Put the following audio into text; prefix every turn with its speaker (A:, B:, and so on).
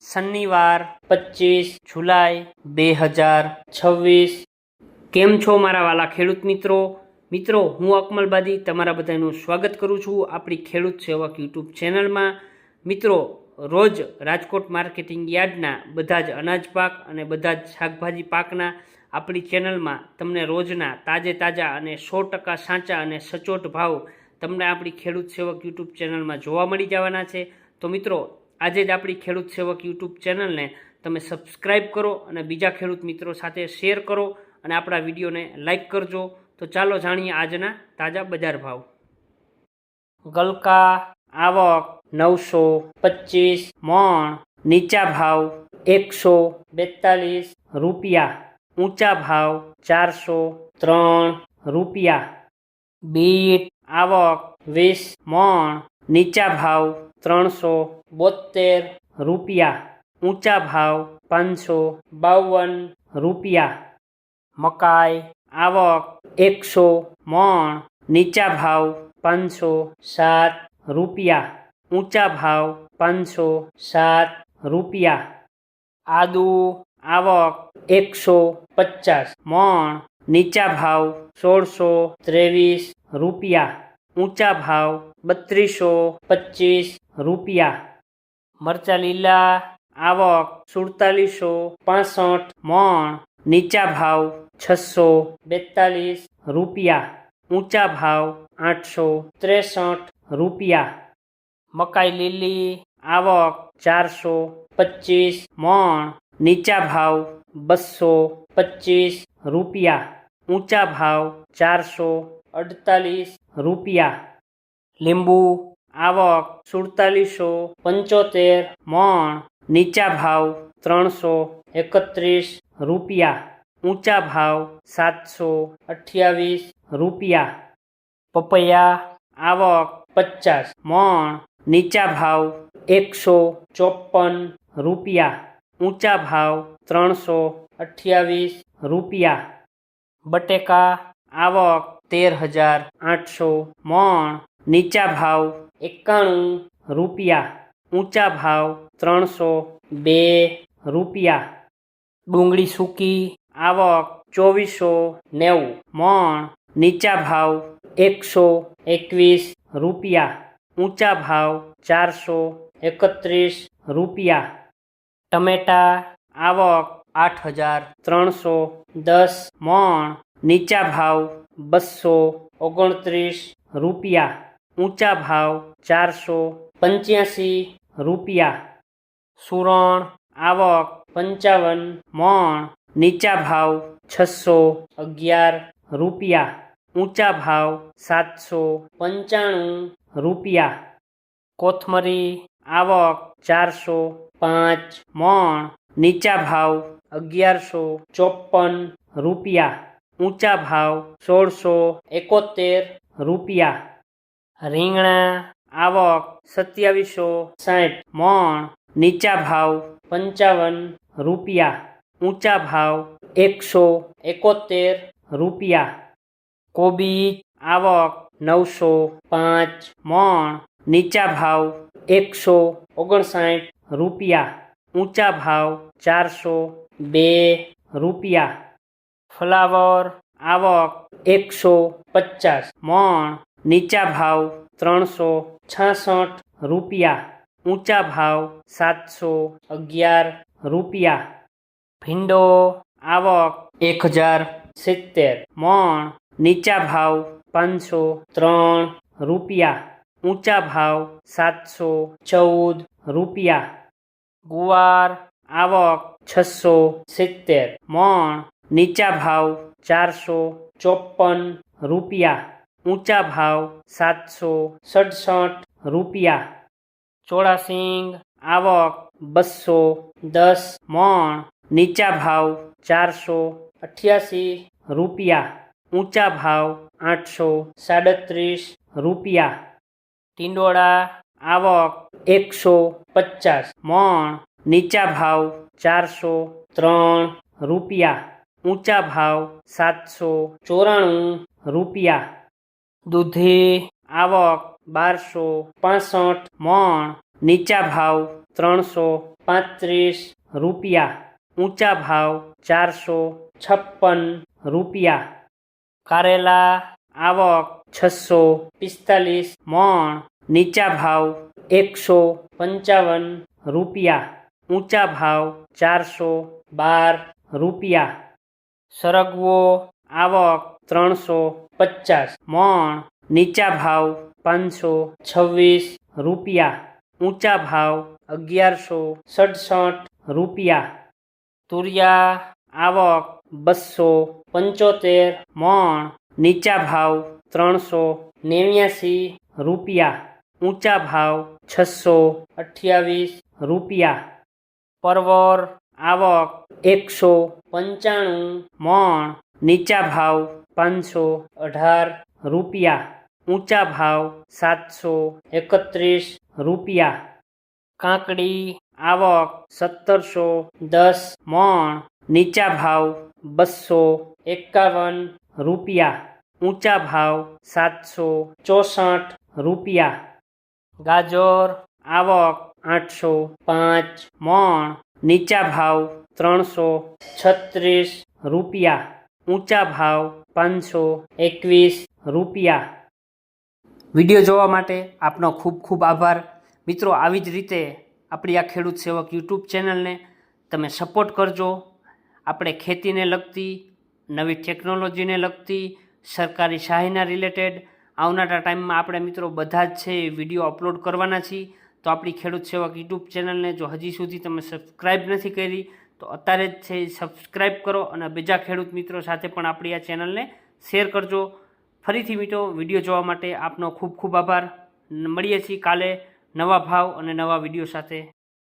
A: શનિવાર 25 જુલાઈ 2026। કેમ છો મારા વાલા ખેડૂત મિત્રો હું અકમલબાદી તમારા બધાનું સ્વાગત કરું છું આપણી ખેડૂત સેવક યુટ્યુબ ચેનલમાં। મિત્રો રોજ રાજકોટ માર્કેટિંગ યાર્ડના બધા જ અનાજ પાક અને બધા જ શાકભાજી પાકના આપણી ચેનલમાં તમને રોજના તાજા અને 100% સાચા અને સચોટ ભાવ તમને આપણી ખેડૂત સેવક યુટ્યુબ ચેનલમાં જોવા મળી જવાના છે। તો મિત્રો આજે જ આપણી ખેડૂત સેવક યુટ્યુબ ચેનલને તમે સબસ્ક્રાઈબ કરો અને બીજા ખેડૂત મિત્રો સાથે શેર કરો અને આપણા વિડીયોને લાઈક કરજો। તો ચાલો જાણીએ આજના તાજા બજાર ભાવ। ગલકા આવક 925 મણ, નીચા ભાવ 142 રૂપિયા, ઊંચા ભાવ 403 રૂપિયા। બીટ આવક 20 મણ, નીચા ભાવ 372 રૂપિયા, ઊંચા ભાવ 552 રૂપિયા। મકાઈ આવક 100 મણ, નીચા ભાવ 507 રૂપિયા, ઊંચા ભાવ 507 રૂપિયા। આદુ આવક 150 મણ, નીચા ભાવ 1623 રૂપિયા, ઊંચા ભાવ 3225 રૂપિયા। મરચા લીલા આવક 4765 મણ, નીચા ભાવ 642 રૂપિયા, ઊંચા ભાવ 863 રૂપિયા। મકાઈ લીલી આવક 425 મણ, નીચા ભાવ 225 રૂપિયા, ઊંચા ભાવ 448 રૂપિયા। લીંબુ આવક 4775 મણ, નીચા ભાવ 331 રૂપિયા, ઊંચા ભાવ 728 રૂપિયા। પપૈયા આવક 50 મણ, નીચા ભાવ 154 રૂપિયા, ઊંચા ભાવ 328 રૂપિયા। બટેકા આવક 13800 મણ, નીચા ભાવ 91 રૂપિયા, ઊંચા ભાવ 302 રૂપિયા। ડુંગળી સૂકી આવક 2490 મણ, નીચા ભાવ 121 રૂપિયા, ઊંચા ભાવ 431 રૂપિયા। ટમેટા આવક 8310 મણ, નીચા ભાવ 229 રૂપિયા, ઊંચા ભાવ 485 રૂપિયા। સુરણ આવક 55 મણ, નીચા ભાવ 611 રૂપિયા, ઊંચા ભાવ 795 રૂપિયા। કોથમરી આવક 405 મણ, નીચા ભાવ 1154 રૂપિયા, ઊંચા ભાવ 1671 રૂપિયા। રીંગણા આવક 2760 મણ, નીચા ભાવ 55 રૂપિયા, ઊંચા ભાવ 171 રૂપિયા। કોબીજ આવક 905 મણ, નીચા ભાવ 159 રૂપિયા, ઊંચા ભાવ 402 રૂપિયા। ફ્લાવર આવક 150 મણ, નીચા ભાવ 366 રૂપિયા, ઊંચા ભાવ 711 રૂપિયા। ભીંડો આવક 1070 મણ, નીચા ભાવ 503 રૂપિયા, ઊંચા ભાવ 714 રૂપિયા। ગુવાર આવક 670 મણ, નીચા ભાવ 454 રૂપિયા, ઊંચા ભાવ 767 રૂપિયા। ચોળાસિંગ આવક 210 મણ, નીચા ભાવ 488 રૂપિયા, ઊંચા ભાવ 837 રૂપિયા। ટીંડોળા આવક 150 મણ, નીચા ભાવ 403 રૂપિયા, ઊંચા ભાવ 794 રૂપિયા। દૂધી આવક 1265 મણ, નીચા ભાવ રૂપિયા. ઊંચા ભાવ 456 રૂપિયા. કારેલા આવક 645 મણ. નીચા ભાવ 155 રૂપિયા. ઊંચા ભાવ 412 રૂપિયા. સરગવો આવક 350 મણ. નીચા ભાવ 526 રૂપિયા. ઊંચા ભાવ 1167 રૂપિયા. તુરિયા આવક 275 મણ. નીચા ભાવ 389 રૂપિયા. ઊંચા ભાવ 628 રૂપિયા. પરવર આવક 195 મણ. નીચા ભાવ 518 રૂપિયા. ઊંચા ભાવ 731 રૂપિયા. કાકડી આવક 1710 મણ. નીચા ભાવ 251 રૂપિયા. ઊંચા ભાવ 764 રૂપિયા. ગાજર આવક 805 મણ. નીચા ભાવ 336 રૂપિયા. ઊંચા ભાવ 521 રૂપિયા. વિડીયો જોવા માટે આપનો ખૂબ ખૂબ આભાર. મિત્રો, આવી જ રીતે આપણી આ ખેડૂત સેવક યુટ્યુબ ચેનલને તમે સપોર્ટ કરજો. આપણે ખેતીને લગતી, નવી ટેકનોલોજીને લગતી, સરકારી સહાયના રિલેટેડ આવનારા ટાઈમમાં આપણે મિત્રો બધા જ છે એ વિડીયો અપલોડ કરવાના છીએ. તો આપણી ખેડૂત સેવક યુટ્યુબ ચેનલને જો હજી સુધી તમે સબસ્ક્રાઈબ નથી કરી તો અત્યારે જ છે સબસ્ક્રાઈબ કરો અને બીજા ખેડૂત મિત્રો સાથે પણ આપણી આ ચેનલને શેર કરજો. ફરીથી મિત્રો, વિડીયો જોવા માટે આપનો ખૂબ ખૂબ આભાર. મળીએ છીએ કાલે નવા ભાવ અને નવા વિડીયો સાથે.